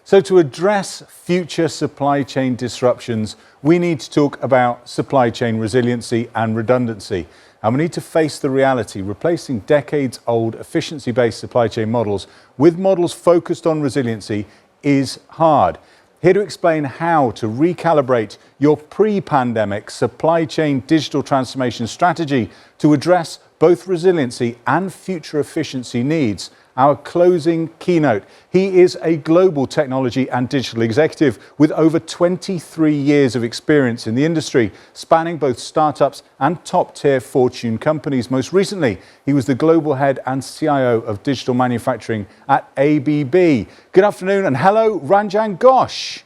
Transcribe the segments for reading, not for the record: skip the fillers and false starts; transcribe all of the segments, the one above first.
So to address future supply chain disruptions, we need to talk about supply chain resiliency and redundancy. And we need to face the reality, replacing decades-old efficiency-based supply chain models with models focused on resiliency is hard. Here to explain how to recalibrate your pre-pandemic supply chain digital transformation strategy to address both resiliency and future efficiency needs, our closing keynote. He is a global technology and digital executive with over 23 years of experience in the industry, spanning both startups and top-tier Fortune companies. Most recently, he was the global head and CIO of digital manufacturing at ABB. Good afternoon and hello, Ranjan Ghosh.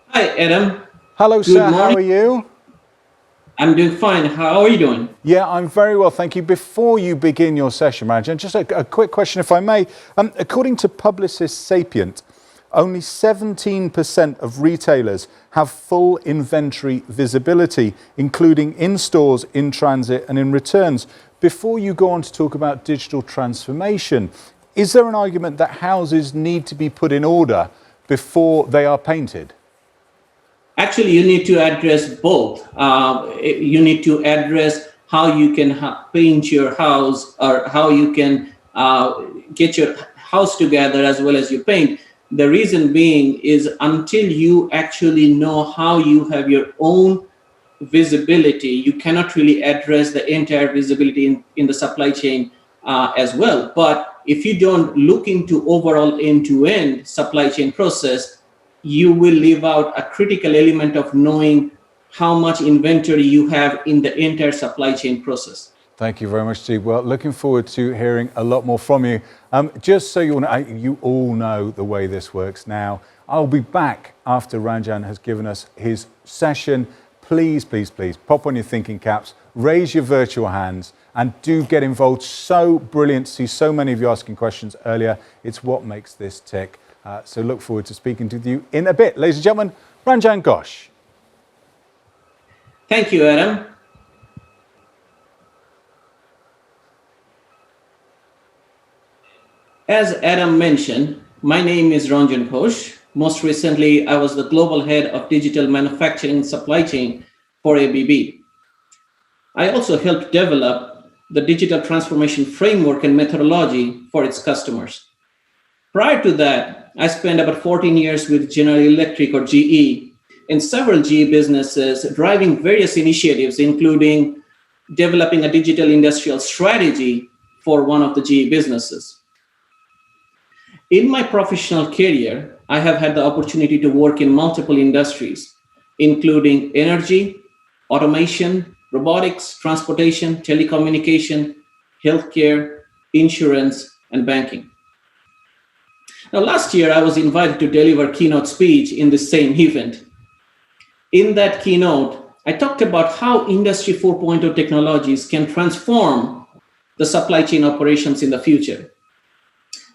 Hi, Adam. Hello, sir. How are you? I'm doing fine. How are you doing? Yeah, I'm very well, thank you. Before you begin your session, Ranjan, just a quick question, if I may. According to Publicis Sapient, only 17% of retailers have full inventory visibility, including in stores, in transit, and in returns. Before you go on to talk about digital transformation, is there an argument that houses need to be put in order before they are painted? Actually, you need to address both. You need to address how you can paint your house or how you can get your house together as well as you paint. The reason being is until you actually know how you have your own visibility, you cannot really address the entire visibility in the supply chain as well. But if you don't look into overall end-to-end supply chain process, you will leave out a critical element of knowing how much inventory you have in the entire supply chain process. Thank you very much, Steve. Well, looking forward to hearing a lot more from you. Just so you all know the way this works now, I'll be back after Ranjan has given us his session. Please, please, please pop on your thinking caps, raise your virtual hands, and do get involved. So brilliant to see so many of you asking questions earlier. It's what makes this tick. So look forward to speaking to you in a bit. Ladies and gentlemen, Ranjan Ghosh. Thank you, Adam. As Adam mentioned, my name is Ranjan Ghosh. Most recently, I was the global head of digital manufacturing supply chain for ABB. I also helped develop the digital transformation framework and methodology for its customers. Prior to that, I spent about 14 years with General Electric or GE in several GE businesses, driving various initiatives, including developing a digital industrial strategy for one of the GE businesses. In my professional career, I have had the opportunity to work in multiple industries, including energy, automation, robotics, transportation, telecommunication, healthcare, insurance, and banking. Now, last year, I was invited to deliver a keynote speech in the same event. In that keynote, I talked about how Industry 4.0 technologies can transform the supply chain operations in the future.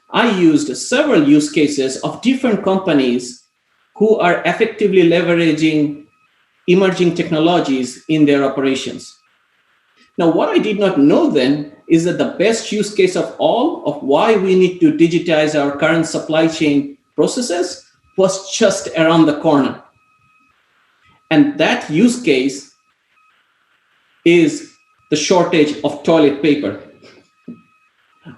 I used several use cases of different companies who are effectively leveraging emerging technologies in their operations. Now, what I did not know then is that the best use case of all of why we need to digitize our current supply chain processes was just around the corner. And that use case is the shortage of toilet paper.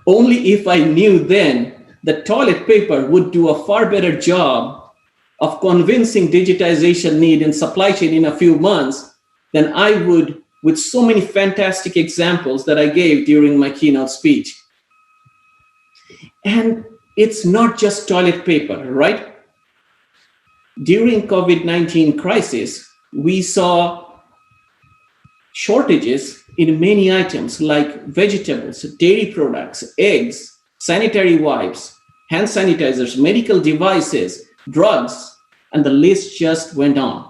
Only if I knew then that toilet paper would do a far better job of convincing digitization need in supply chain in a few months than I would with so many fantastic examples that I gave during my keynote speech. And it's not just toilet paper, right? During COVID-19 crisis, we saw shortages in many items like vegetables, dairy products, eggs, sanitary wipes, hand sanitizers, medical devices, drugs, and the list just went on.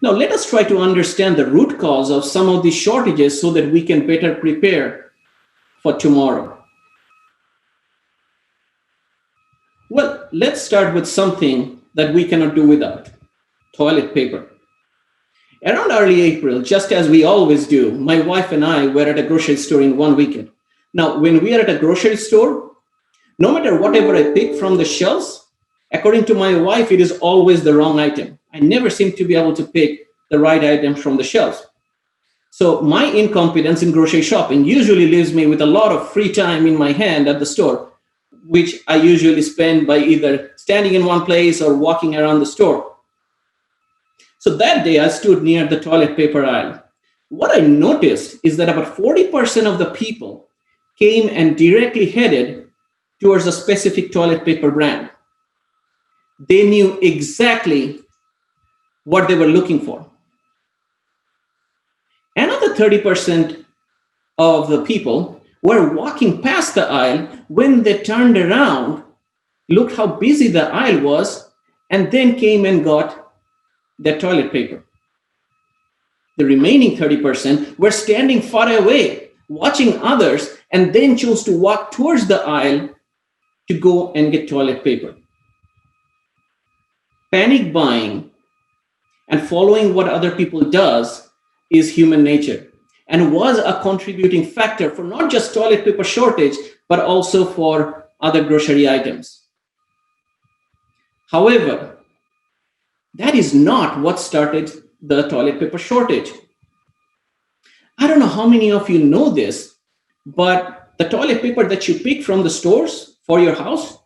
Now, let us try to understand the root cause of some of these shortages so that we can better prepare for tomorrow. Well, let's start with something that we cannot do without: toilet paper. Around early April, just as we always do, my wife and I were at a grocery store in one weekend. Now, when we are at a grocery store, No matter whatever I pick from the shelves, according to my wife, it is always the wrong item. I never seem to be able to pick the right item from the shelves. So my incompetence in grocery shopping usually leaves me with a lot of free time in my hand at the store, which I usually spend by either standing in one place or walking around the store. So that day I stood near the toilet paper aisle. What I noticed is that about 40% of the people came and directly headed towards a specific toilet paper brand. They knew exactly what they were looking for. Another 30% of the people were walking past the aisle. When they turned around, looked how busy the aisle was, and then came and got their toilet paper. The remaining 30% were standing far away, watching others, and then chose to walk towards the aisle to go and get toilet paper. Panic buying and following what other people does is human nature, and was a contributing factor for not just toilet paper shortage, but also for other grocery items. However, that is not what started the toilet paper shortage. I don't know how many of you know this, but the toilet paper that you pick from the stores for your house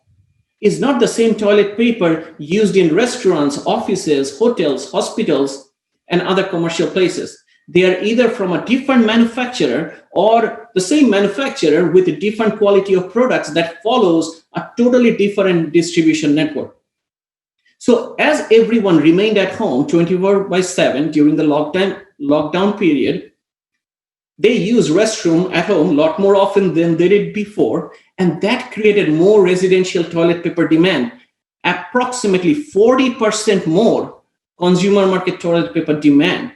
is not the same toilet paper used in restaurants, offices, hotels, hospitals, and other commercial places. They are either from a different manufacturer or the same manufacturer with a different quality of products that follows a totally different distribution network. So as everyone remained at home 24/7 during the lockdown period, they used restroom at home a lot more often than they did before, and that created more residential toilet paper demand, approximately 40% more consumer market toilet paper demand,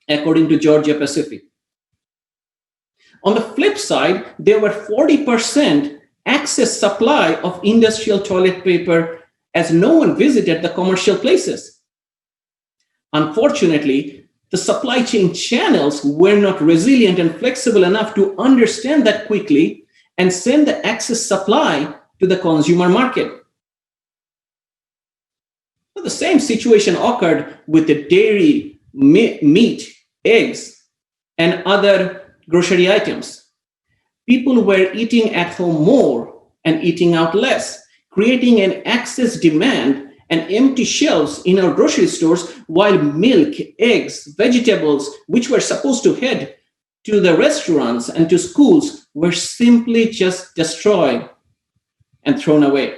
according to Georgia Pacific. On the flip side, there were 40% excess supply of industrial toilet paper as no one visited the commercial places. Unfortunately, the supply chain channels were not resilient and flexible enough to understand that quickly and send the excess supply to the consumer market. So the same situation occurred with the dairy, meat, eggs, and other grocery items. People were eating at home more and eating out less, creating an excess demand and empty shelves in our grocery stores, while milk, eggs, vegetables, which were supposed to head to the restaurants and to schools, were simply just destroyed and thrown away.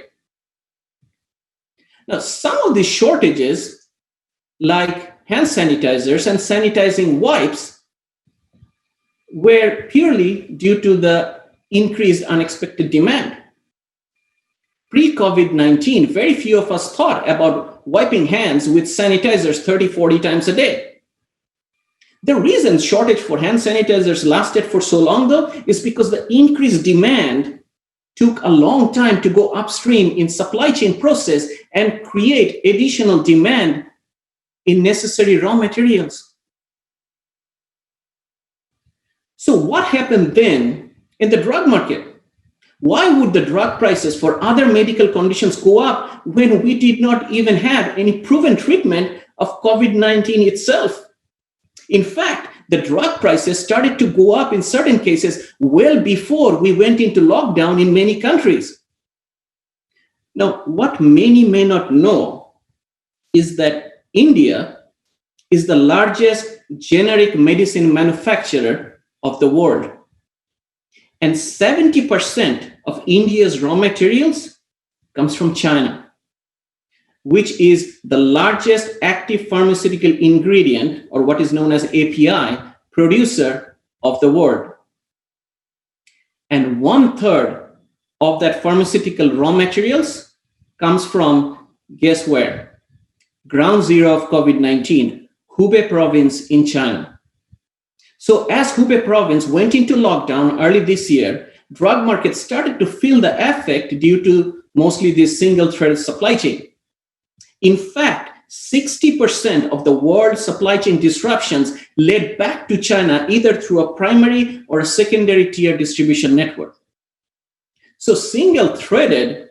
Now, some of these shortages, like hand sanitizers and sanitizing wipes, were purely due to the increased unexpected demand. Pre-COVID-19, very few of us thought about wiping hands with sanitizers 30, 40 times a day. The reason shortage for hand sanitizers lasted for so long, though, is because the increased demand took a long time to go upstream in supply chain process and create additional demand in necessary raw materials. So what happened then in the drug market? Why would the drug prices for other medical conditions go up when we did not even have any proven treatment of COVID-19 itself? In fact, the drug prices started to go up in certain cases well before we went into lockdown in many countries. Now, what many may not know is that India is the largest generic medicine manufacturer of the world. And 70% of India's raw materials comes from China, which is the largest active pharmaceutical ingredient, or what is known as API, producer of the world. And 1/3 of that pharmaceutical raw materials comes from, guess where? Ground zero of COVID-19, Hubei province in China. So as Hubei province went into lockdown early this year, drug markets started to feel the effect due to mostly this single-threaded supply chain. In fact, 60% of the world's supply chain disruptions led back to China either through a primary or a secondary tier distribution network. So single-threaded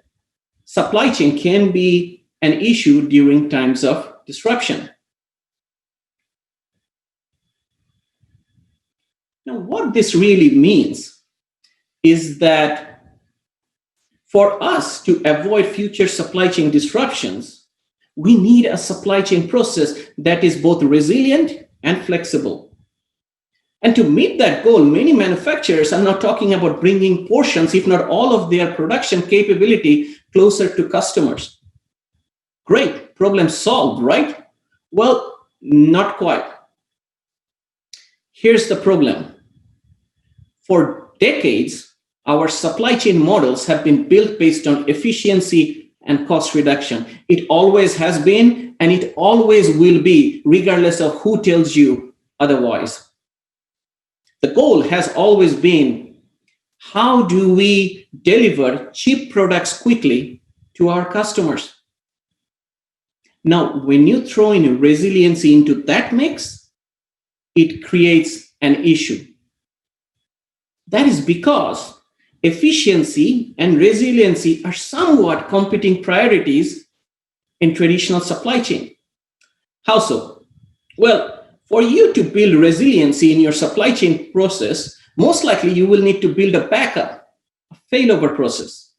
supply chain can be an issue during times of disruption. Now, what this really means is that for us to avoid future supply chain disruptions, we need a supply chain process that is both resilient and flexible. And to meet that goal, many manufacturers are now talking about bringing portions, if not all of their production capability, closer to customers. Great, problem solved, right? Well, not quite. Here's the problem. For decades, our supply chain models have been built based on efficiency and cost reduction. It always has been, and it always will be, regardless of who tells you otherwise. The goal has always been, how do we deliver cheap products quickly to our customers? Now, when you throw in resiliency into that mix, it creates an issue. That is because efficiency and resiliency are somewhat competing priorities in traditional supply chain. How so? Well, for you to build resiliency in your supply chain process, most likely you will need to build a backup, a failover process.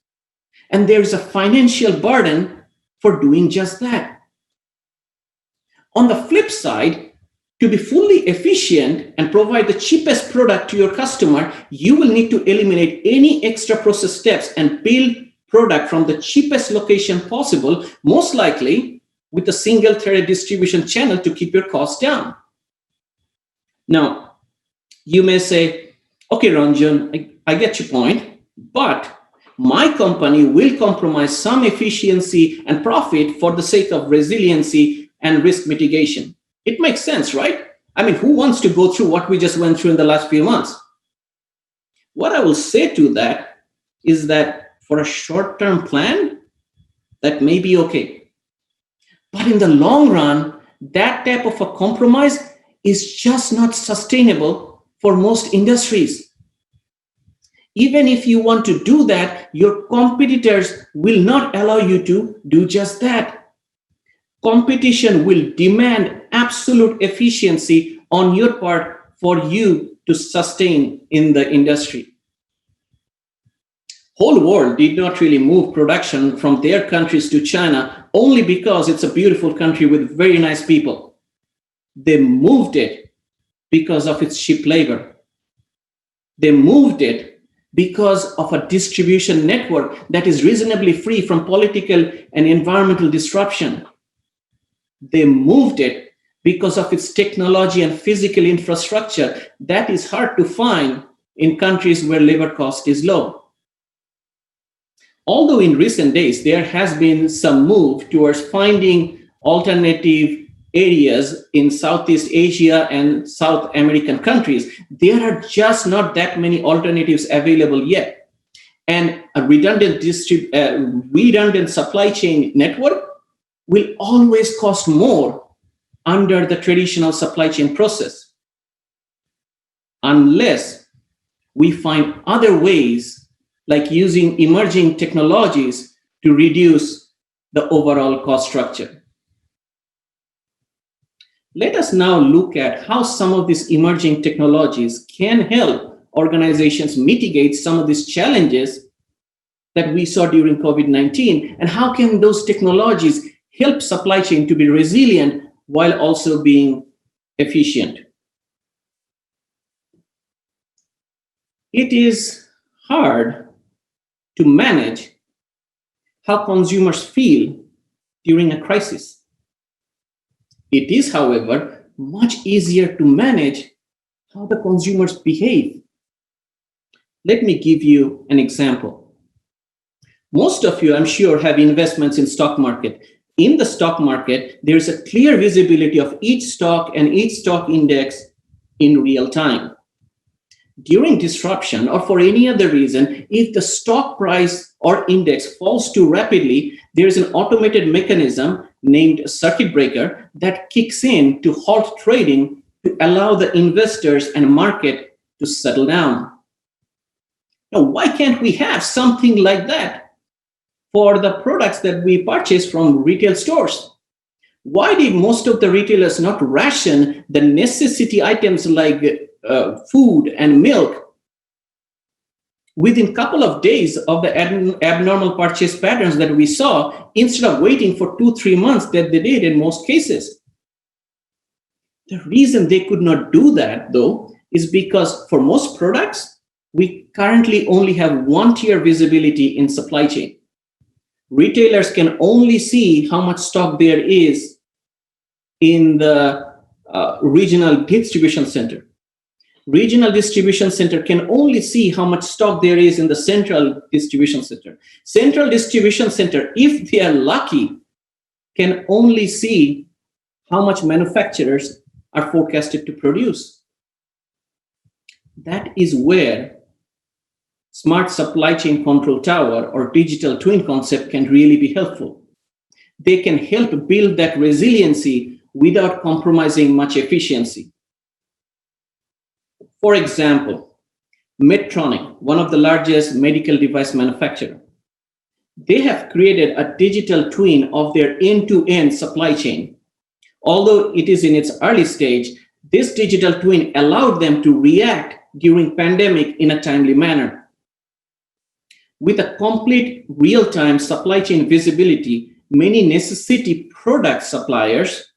And there's a financial burden for doing just that. On the flip side, to be fully efficient and provide the cheapest product to your customer, you will need to eliminate any extra process steps and build product from the cheapest location possible, most likely with a single-threaded distribution channel to keep your costs down. Now, you may say, okay, Ranjan, I get your point, but my company will compromise some efficiency and profit for the sake of resiliency and risk mitigation. It makes sense, right? I mean, who wants to go through what we just went through in the last few months? What I will say to that is that for a short-term plan, that may be okay. But in the long run, that type of a compromise is just not sustainable for most industries. Even if you want to do that, your competitors will not allow you to do just that. Competition will demand absolute efficiency on your part for you to sustain in the industry. Whole world did not really move production from their countries to China only because it's a beautiful country with very nice people. They moved it because of its cheap labor. They moved it because of a distribution network that is reasonably free from political and environmental disruption. They moved it because of its technology and physical infrastructure that is hard to find in countries where labor cost is low. Although in recent days there has been some move towards finding alternative areas in Southeast Asia and South American countries, there are just not that many alternatives available yet. And a redundant supply chain network will always cost more under the traditional supply chain process, unless we find other ways, like using emerging technologies to reduce the overall cost structure. Let us now look at how some of these emerging technologies can help organizations mitigate some of these challenges that we saw during COVID-19, and how can those technologies help supply chain to be resilient while also being efficient. It is hard to manage how consumers feel during a crisis. It is, however, much easier to manage how the consumers behave. Let me give you an example. Most of you, I'm sure, have investments in stock market. In the stock market, there's a clear visibility of each stock and each stock index in real time. During disruption or for any other reason, if the stock price or index falls too rapidly, there's an automated mechanism named a circuit breaker that kicks in to halt trading to allow the investors and market to settle down. Now, why can't we have something like that for the products that we purchase from retail stores? Why did most of the retailers not ration the necessity items like food and milk within a couple of days of the abnormal purchase patterns that we saw, instead of waiting for 2-3 months that they did in most cases? The reason they could not do that, though, is because for most products, we currently only have one-tier visibility in supply chain. Retailers can only see how much stock there is in the regional distribution center. Regional distribution center can only see how much stock there is in the central distribution center. Central distribution center, if they are lucky, can only see how much manufacturers are forecasted to produce. That is where smart supply chain control tower or digital twin concept can really be helpful. They can help build that resiliency without compromising much efficiency. For example, Medtronic, one of the largest medical device manufacturers, they have created a digital twin of their end-to-end supply chain. Although it is in its early stage, this digital twin allowed them to react during pandemic in a timely manner. With a complete real-time supply chain visibility, many necessity product suppliers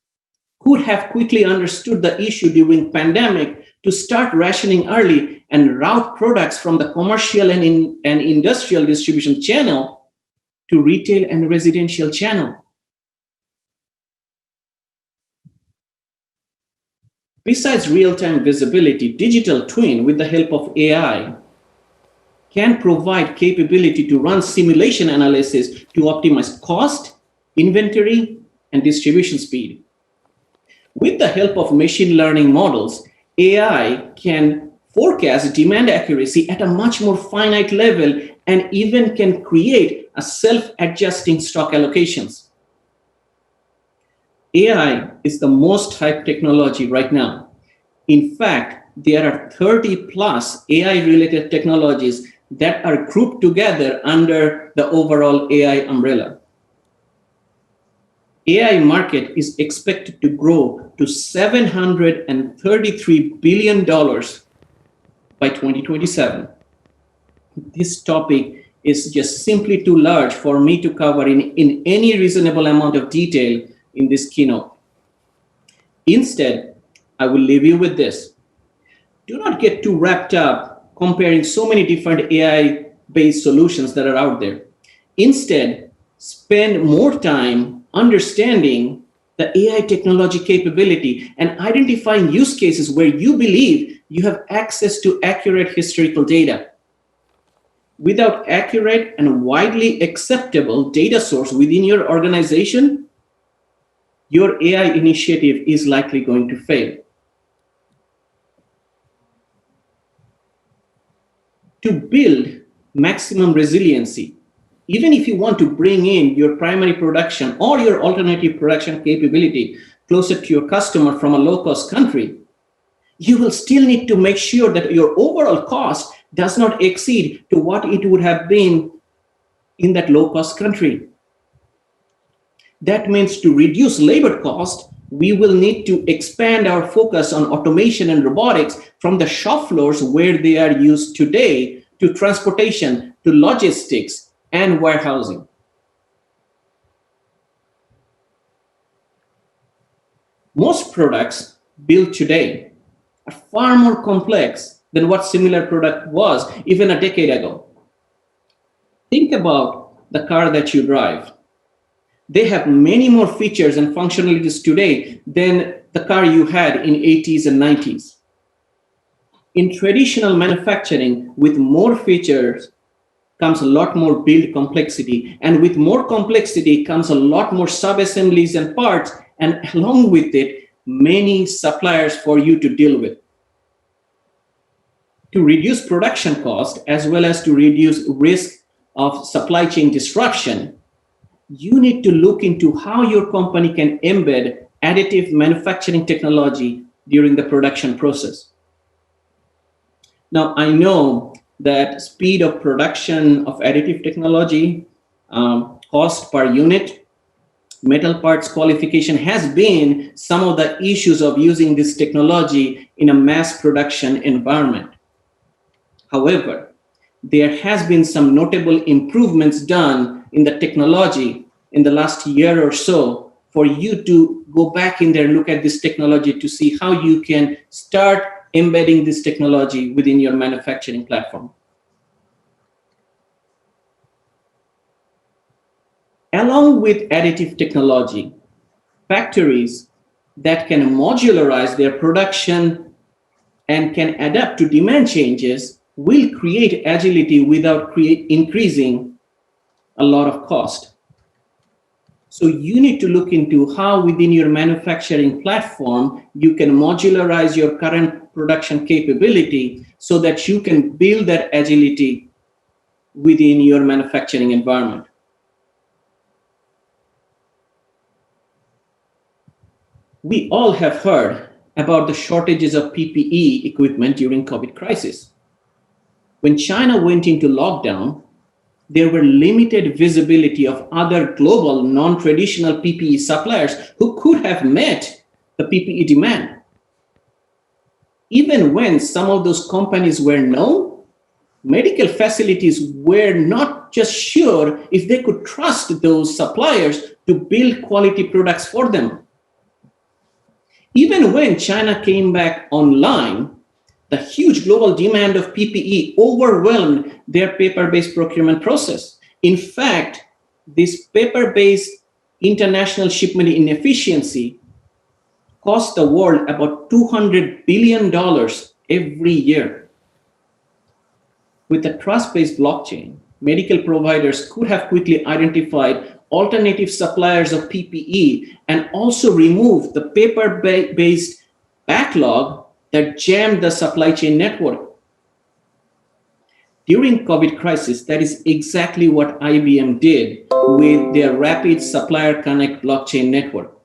could have quickly understood the issue during pandemic to start rationing early and route products from the commercial and industrial distribution channel to retail and residential channel. Besides real-time visibility, digital twin with the help of AI can provide capability to run simulation analysis to optimize cost, inventory, and distribution speed. With the help of machine learning models, AI can forecast demand accuracy at a much more finite level and even can create a self-adjusting stock allocations. AI is the most hyped technology right now. In fact, there are 30 plus AI-related technologies that are grouped together under the overall AI umbrella. AI market is expected to grow to $733 billion by 2027. This topic is just simply too large for me to cover in any reasonable amount of detail in this keynote. Instead, I will leave you with this. Do not get too wrapped up comparing so many different AI-based solutions that are out there. Instead, spend more time understanding the AI technology capability and identifying use cases where you believe you have access to accurate historical data. Without accurate and widely acceptable data source within your organization, your AI initiative is likely going to fail. To build maximum resiliency, even if you want to bring in your primary production or your alternative production capability closer to your customer from a low-cost country, you will still need to make sure that your overall cost does not exceed to what it would have been in that low-cost country. That means to reduce labor cost, we will need to expand our focus on automation and robotics from the shop floors where they are used today to transportation, to logistics, and warehousing. Most products built today are far more complex than what similar product was even a decade ago. Think about the car that you drive. They have many more features and functionalities today than the car you had in 80s and 90s. In traditional manufacturing, with more features comes a lot more build complexity, and with more complexity comes a lot more sub-assemblies and parts, and along with it, many suppliers for you to deal with. To reduce production cost, as well as to reduce risk of supply chain disruption, you need to look into how your company can embed additive manufacturing technology during the production process. Now, I know that speed of production of additive technology, cost per unit, metal parts qualification has been some of the issues of using this technology in a mass production environment. However, there has been some notable improvements done in the technology in the last year or so for you to go back in there and look at this technology to see how you can start embedding this technology within your manufacturing platform. Along with additive technology, factories that can modularize their production and can adapt to demand changes will create agility without increasing a lot of cost. So you need to look into how within your manufacturing platform, you can modularize your current production capability so that you can build that agility within your manufacturing environment. We all have heard about the shortages of PPE equipment during COVID crisis. When China went into lockdown, there were limited visibility of other global non-traditional PPE suppliers who could have met the PPE demand. Even when some of those companies were known, medical facilities were not just sure if they could trust those suppliers to build quality products for them. Even when China came back online, the huge global demand of PPE overwhelmed their paper-based procurement process. In fact, this paper-based international shipment inefficiency cost the world about $200 billion every year. With a trust-based blockchain, medical providers could have quickly identified alternative suppliers of PPE and also remove the paper-based backlog that jammed the supply chain network. During COVID crisis, that is exactly what IBM did with their Rapid Supplier Connect blockchain network.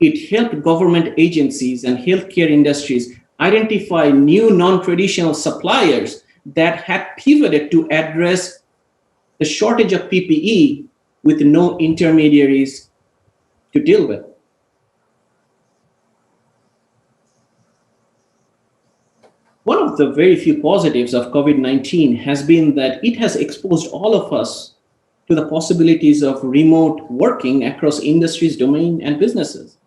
It helped government agencies and healthcare industries identify new non-traditional suppliers that had pivoted to address the shortage of PPE with no intermediaries to deal with. One of the very few positives of COVID-19 has been that it has exposed all of us to the possibilities of remote working across industries, domain, and businesses.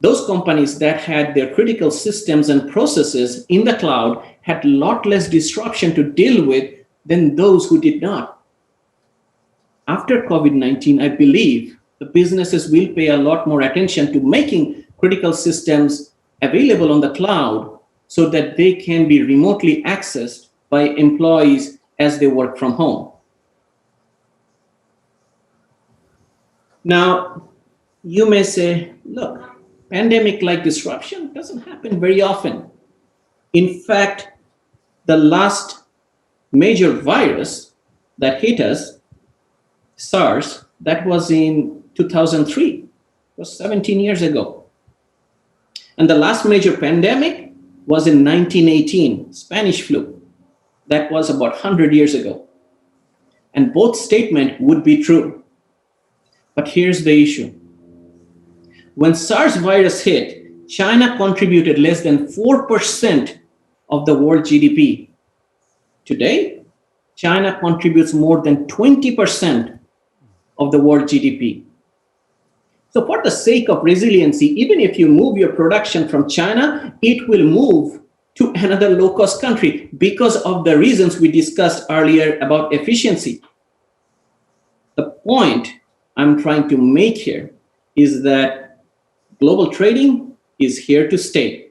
Those companies that had their critical systems and processes in the cloud had a lot less disruption to deal with than those who did not. After COVID-19, I believe the businesses will pay a lot more attention to making critical systems available on the cloud so that they can be remotely accessed by employees as they work from home. Now, you may say, look, pandemic-like disruption doesn't happen very often. In fact, the last major virus that hit us, SARS, that was in 2003. It was 17 years ago. And the last major pandemic was in 1918, Spanish flu. That was about 100 years ago. And both statements would be true. But here's the issue. When SARS virus hit, China contributed less than 4% of the world GDP. Today, China contributes more than 20% of the world GDP. So for the sake of resiliency, even if you move your production from China, it will move to another low-cost country because of the reasons we discussed earlier about efficiency. The point I'm trying to make here is that global trading is here to stay.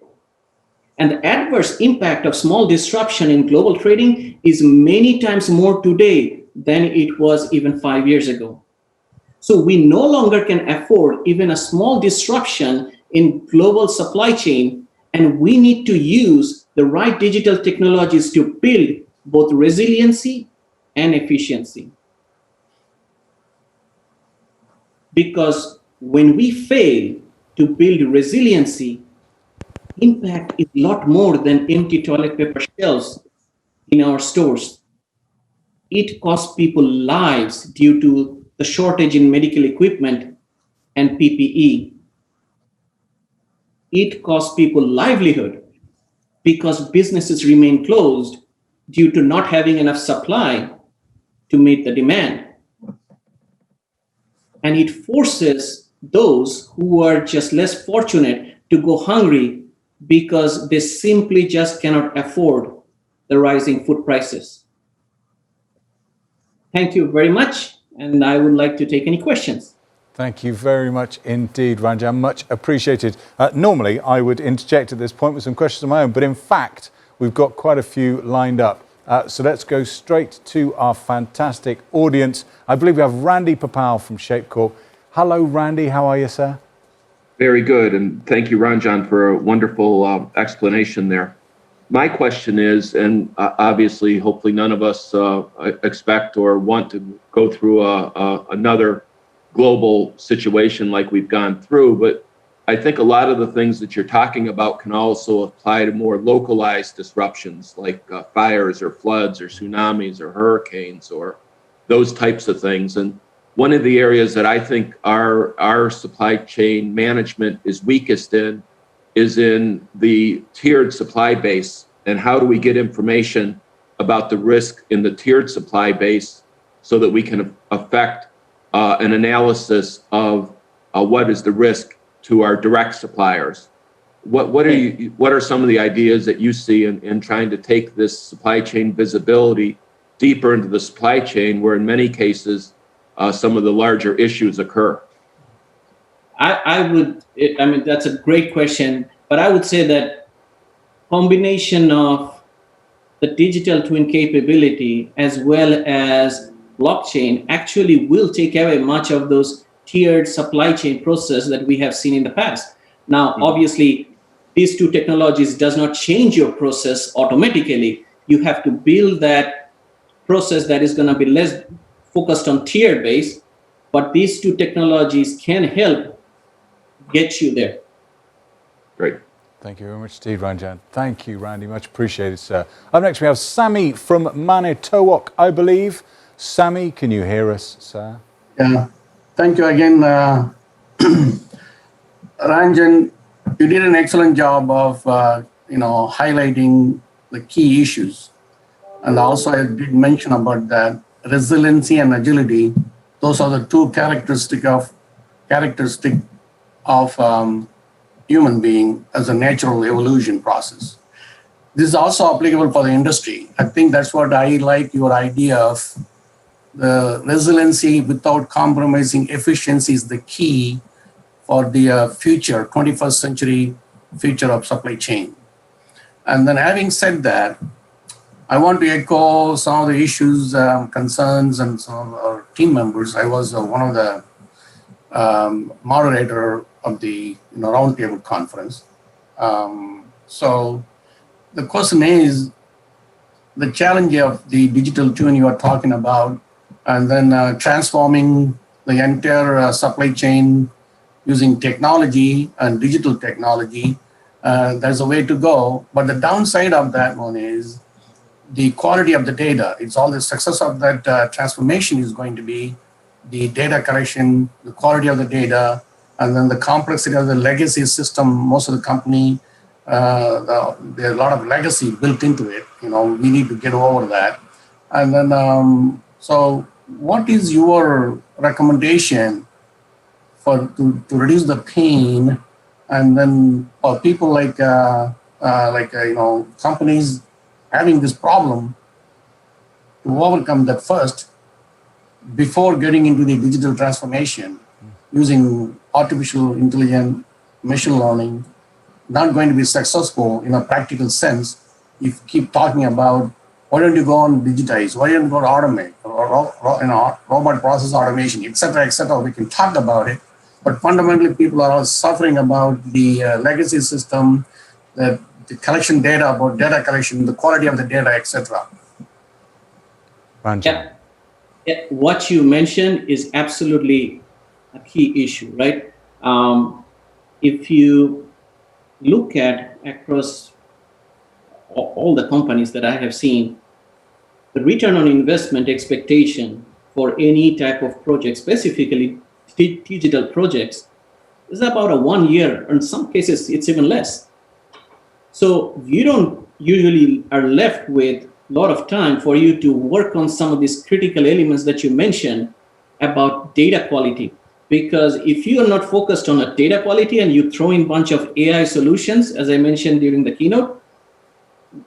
And the adverse impact of small disruption in global trading is many times more today than it was even 5 years ago. So we no longer can afford even a small disruption in global supply chain, and we need to use the right digital technologies to build both resiliency and efficiency. Because when we fail to build resiliency, impact is a lot more than empty toilet paper shelves in our stores. It costs people lives due to the shortage in medical equipment and PPE. It costs people livelihood because businesses remain closed due to not having enough supply to meet the demand. And it forces those who are just less fortunate to go hungry because they simply just cannot afford the rising food prices. Thank you very much, and I would like to take any questions. Thank you very much indeed, Ranjan. Much appreciated. Normally, I would interject at this point with some questions of my own, but in fact, we've got quite a few lined up. So let's go straight to our fantastic audience. I believe we have Randy Papal from Shapecore. Hello, Randy. How are you, sir? Very good, and thank you, Ranjan, for a wonderful explanation there. My question is, and obviously, hopefully none of us expect or want to go through another global situation like we've gone through, but I think a lot of the things that you're talking about can also apply to more localized disruptions like fires or floods or tsunamis or hurricanes or those types of things. And one of the areas that I think our supply chain management is weakest in is in the tiered supply base. And how do we get information about the risk in the tiered supply base so that we can affect an analysis of what is the risk to our direct suppliers? What are some of the ideas that you see in trying to take this supply chain visibility deeper into the supply chain, where in many cases some of the larger issues occur? I mean, that's a great question, but I would say that combination of the digital twin capability as well as blockchain actually will take away much of those tiered supply chain process that we have seen in the past. Now, obviously, these two technologies does not change your process automatically. You have to build that process that is going to be less focused on tier base, but these two technologies can help get you there. Great. Thank you very much indeed, Ranjan. Thank you, Randy. Much appreciated, sir. Up next, we have Sammy from Manitowoc, I believe. Sammy, can you hear us, sir? Yeah. Thank you again, Ranjan. You did an excellent job of, highlighting the key issues. And also I did mention about that resiliency and agility. Those are the two characteristic of human being as a natural evolution process. This is also applicable for the industry. I think that's what I like your idea of. The resiliency without compromising efficiency is the key for the future, 21st century future of supply chain. And then having said that, I want to echo some of the issues, concerns, and some of our team members. I was one of the moderator of the roundtable conference. So the question is, the challenge of the digital twin you are talking about, and then transforming the entire supply chain using technology and digital technology, there's a way to go. But the downside of that one is the quality of the data. It's all the success of that transformation is going to be the data collection, the quality of the data, and then the complexity of the legacy system. Most of the company, there are a lot of legacy built into it. We need to get over that. And then, so what is your recommendation to reduce the pain, and then for people like companies having this problem, to overcome that first before getting into the digital transformation using artificial intelligence, machine learning, not going to be successful in a practical sense if you keep talking about why don't you go and digitize, why don't you go to automate, or robot process automation, et cetera, we can talk about it. But fundamentally, people are all suffering about the legacy system, the collection data, about data collection, the quality of the data, etc. Yeah. What you mentioned is absolutely a key issue, right? If you look at across all the companies that I have seen, the return on investment expectation for any type of project, specifically digital projects, is about a 1 year. In some cases, it's even less. So you don't usually are left with a lot of time for you to work on some of these critical elements that you mentioned about data quality. Because if you are not focused on a data quality and you throw in a bunch of AI solutions, as I mentioned during the keynote,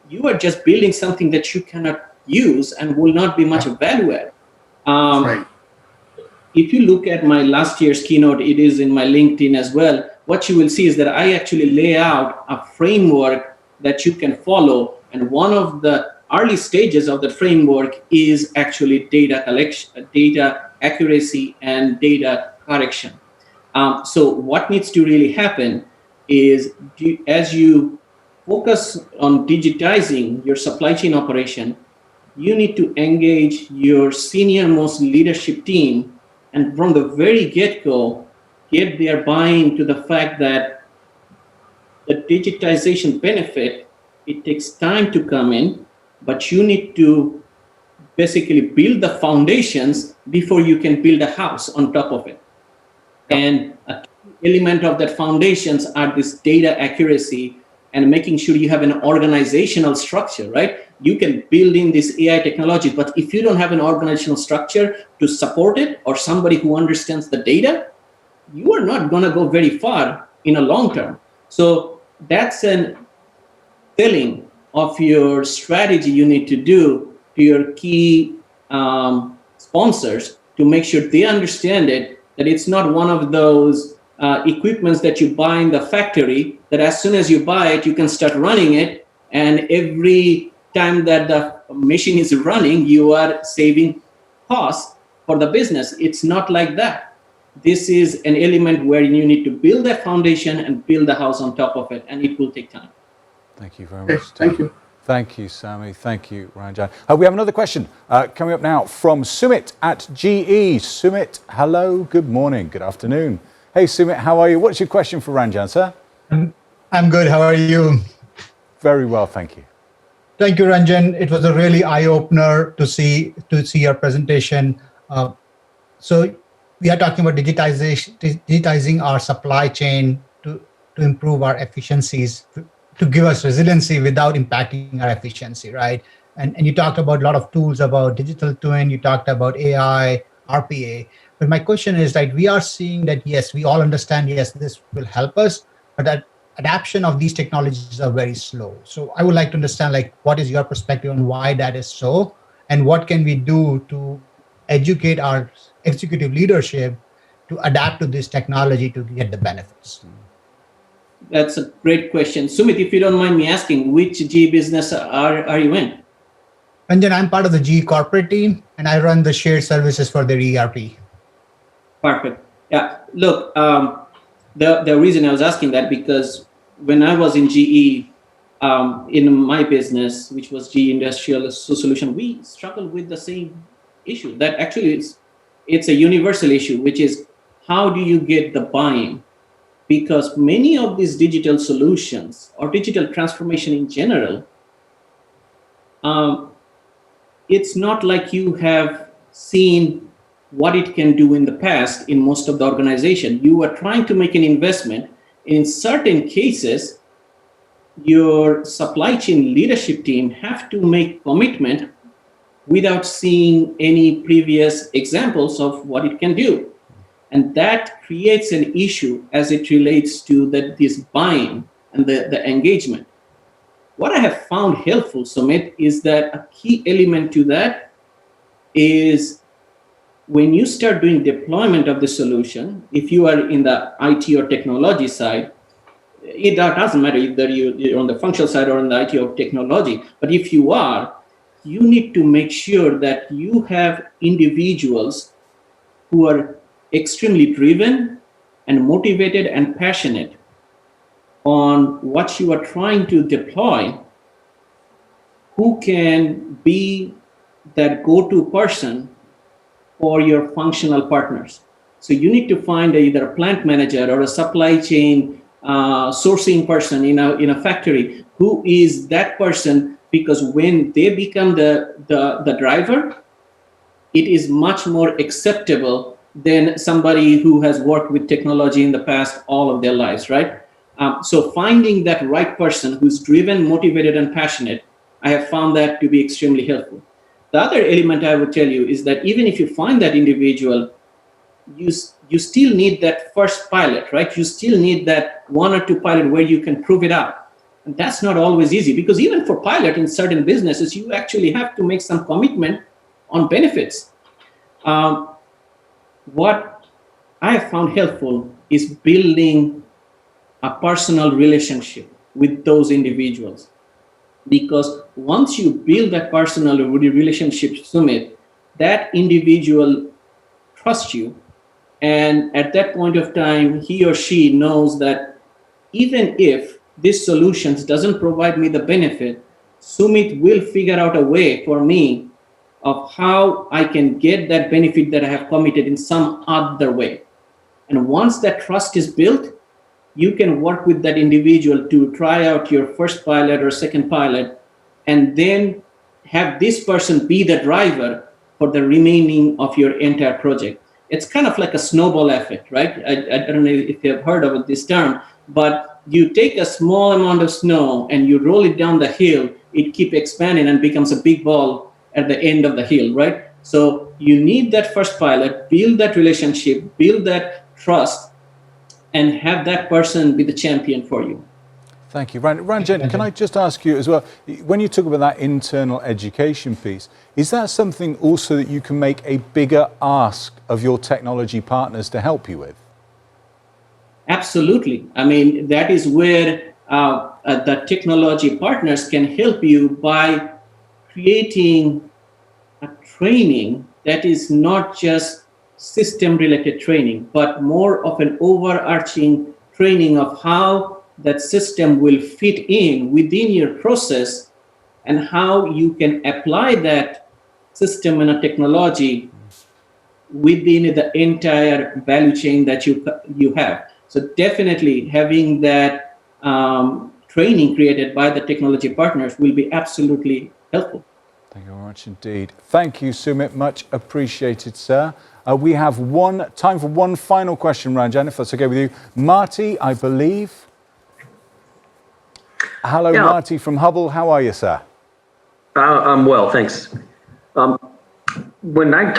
you are just building something that you cannot use and will not be much of value add. Right. If you look at my last year's keynote, it is in my LinkedIn as well. What you will see is that I actually lay out a framework that you can follow. And one of the early stages of the framework is actually data collection, data accuracy, and data correction. So what needs to really happen is as you focus on digitizing your supply chain operation, you need to engage your senior most leadership team and from the very get-go get their buy-in to the fact that the digitization benefit, it takes time to come in, but you need to basically build the foundations before you can build a house on top of it. And a key element of that foundations are this data accuracy and making sure you have an organizational structure, right? You can build in this AI technology, but if you don't have an organizational structure to support it or somebody who understands the data, you are not going to go very far in a long term. So that's an filling of your strategy you need to do to your key sponsors to make sure they understand it, that it's not one of those equipments that you buy in the factory, that as soon as you buy it, you can start running it. And every time that the machine is running, you are saving costs for the business. It's not like that. This is an element where you need to build that foundation and build the house on top of it, and it will take time. Thank you very Okay, much. thank you. Thank you, Sami. Thank you, Ranjan. We have another question coming up now from Sumit at GE. Sumit, hello, good morning, good afternoon. Hey, Sumit, how are you? What's your question for Ranjan, sir? I'm good. How are you? Very well, thank you. Thank you, Ranjan. It was a really eye-opener to see your presentation. So we are talking about digitizing our supply chain to improve our efficiencies, to give us resiliency without impacting our efficiency, right? And you talked about a lot of tools about digital twin. You talked about AI, RPA. But my question is, like, we are seeing that, yes, we all understand, yes, this will help us, but that adoption of these technologies are very slow. So I would like to understand, like, what is your perspective on why that is so, and what can we do to educate our executive leadership to adapt to this technology to get the benefits? That's a great question. Sumit, if you don't mind me asking, which G business are you in? Ranjan, I'm part of the GE corporate team, and I run the shared services for their ERP. Perfect. Yeah. Look, the reason I was asking that, because when I was in GE, in my business, which was GE Industrial Solution, we struggled with the same issue. That actually it's a universal issue, which is how do you get the buy-in? Because many of these digital solutions or digital transformation in general, it's not like you have seen what it can do in the past in most of the organization. You are trying to make an investment. In certain cases, your supply chain leadership team have to make commitment without seeing any previous examples of what it can do. And that creates an issue as it relates to this buying and the engagement. What I have found helpful, Sumit, is that a key element to that is when you start doing deployment of the solution, if you are in the IT or technology side, it doesn't matter either you're on the functional side or on the IT or technology, but if you are, you need to make sure that you have individuals who are extremely driven and motivated and passionate on what you are trying to deploy, who can be that go-to person for your functional partners. So you need to find either a plant manager or a supply chain sourcing person in a factory, who is that person, because when they become the driver, it is much more acceptable than somebody who has worked with technology in the past all of their lives, right? So finding that right person who's driven, motivated, and passionate, I have found that to be extremely helpful. The other element I would tell you is that even if you find that individual, you still need that first pilot, right? You still need that one or two pilot where you can prove it out. And that's not always easy, because even for pilot in certain businesses, you actually have to make some commitment on benefits. What I have found helpful is building a personal relationship with those individuals. Because once you build that personal relationship, Sumit, that individual trusts you. And at that point of time, he or she knows that even if this solutions doesn't provide me the benefit, Sumit will figure out a way for me of how I can get that benefit that I have committed in some other way. And once that trust is built, you can work with that individual to try out your first pilot or second pilot, and then have this person be the driver for the remaining of your entire project. It's kind of like a snowball effect, right? I don't know if you have heard of this term, but you take a small amount of snow and you roll it down the hill, it keeps expanding and becomes a big ball at the end of the hill, right? So you need that first pilot, build that relationship, build that trust, and have that person be the champion for you. Thank you. Ranjan, can I just ask you as well, when you talk about that internal education piece, is that something also that you can make a bigger ask of your technology partners to help you with? Absolutely. I mean, that is where the technology partners can help you by creating a training that is not just system-related training, but more of an overarching training of how that system will fit in within your process, and how you can apply that system and a technology within the entire value chain that you have. So definitely having that training created by the technology partners will be absolutely helpful. Thank you very much indeed. Thank you, Sumit. Much appreciated, sir. We have time for one final question, Ranjan, if that's okay with you. Marty, I believe. Hello, yeah. Marty from Hubble. How are you, sir? I'm well, thanks. When I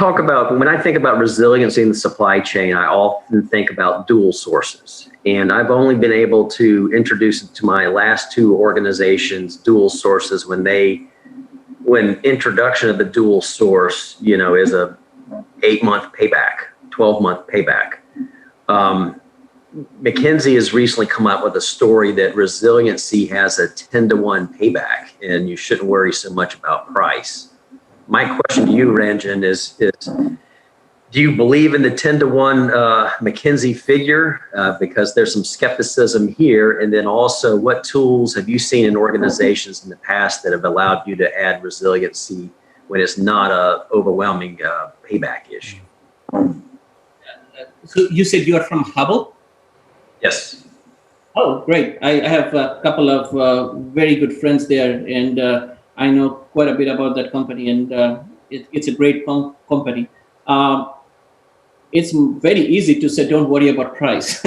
think about resiliency in the supply chain, I often think about dual sources. And I've only been able to introduce it to my last two organizations, dual sources, when introduction of the dual source, is a 8-month payback, 12-month payback. McKinsey has recently come up with a story that resiliency has a 10-to-1 payback, and you shouldn't worry so much about price. My question to you, Ranjan, is do you believe in the 10-to-1 McKinsey figure? Because there's some skepticism here. And then also, what tools have you seen in organizations in the past that have allowed you to add resiliency when it's not a overwhelming payback issue? So you said you are from Hubble? Yes. Oh, great. I have a couple of very good friends there, and I know quite a bit about that company, and it's a great company. It's very easy to say, don't worry about price.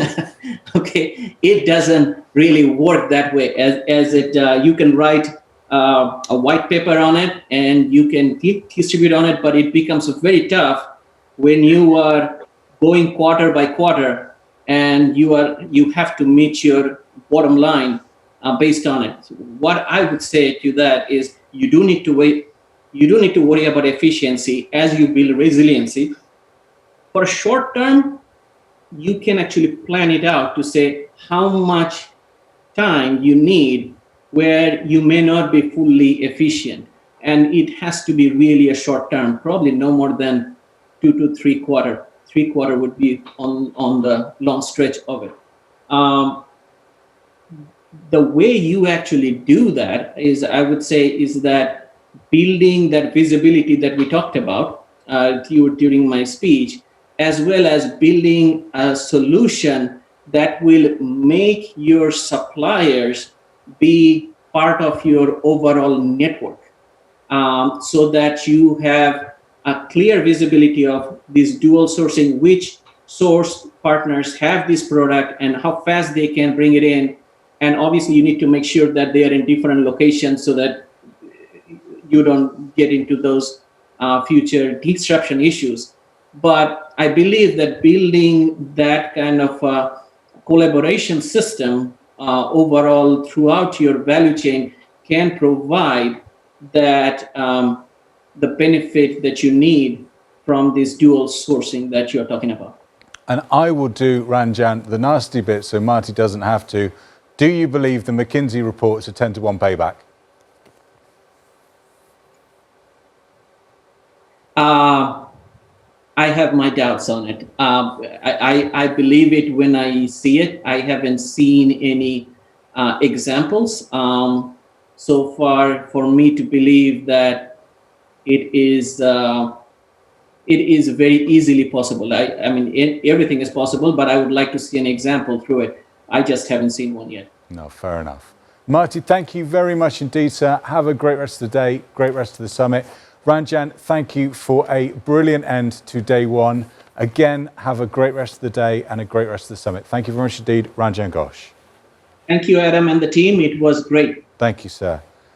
Okay, it doesn't really work that way. As you can write a white paper on it and you can distribute on it, but it becomes very tough when you are going quarter by quarter and you have to meet your bottom line based on it. So what I would say to that is you do need to worry about efficiency as you build resiliency. For a short term, you can actually plan it out to say how much time you need where you may not be fully efficient. And it has to be really a short term, probably no more than 2 to 3 quarter. 3 quarter would be on the long stretch of it. The way you actually do that is, I would say, is that building that visibility that we talked about during my speech, as well as building a solution that will make your suppliers be part of your overall network, so that you have a clear visibility of this dual sourcing, which source partners have this product and how fast they can bring it in. And obviously you need to make sure that they are in different locations so that you don't get into those future disruption issues. But I believe that building that kind of collaboration system overall throughout your value chain can provide that the benefit that you need from this dual sourcing that you're talking about. And I will do, Ranjan, the nasty bit so Marty doesn't have to. Do you believe the McKinsey report's a 10-to-1 payback? I have my doubts on it. I believe it when I see it. I haven't seen any examples so far for me to believe that it is very easily possible. I mean, everything is possible, but I would like to see an example through it. I just haven't seen one yet. No, fair enough. Marty, thank you very much indeed, sir. Have a great rest of the day, great rest of the summit. Ranjan, thank you for a brilliant end to day one. Again, have a great rest of the day and a great rest of the summit. Thank you very much indeed, Ranjan Ghosh. Thank you, Adam and the team. It was great. Thank you, sir.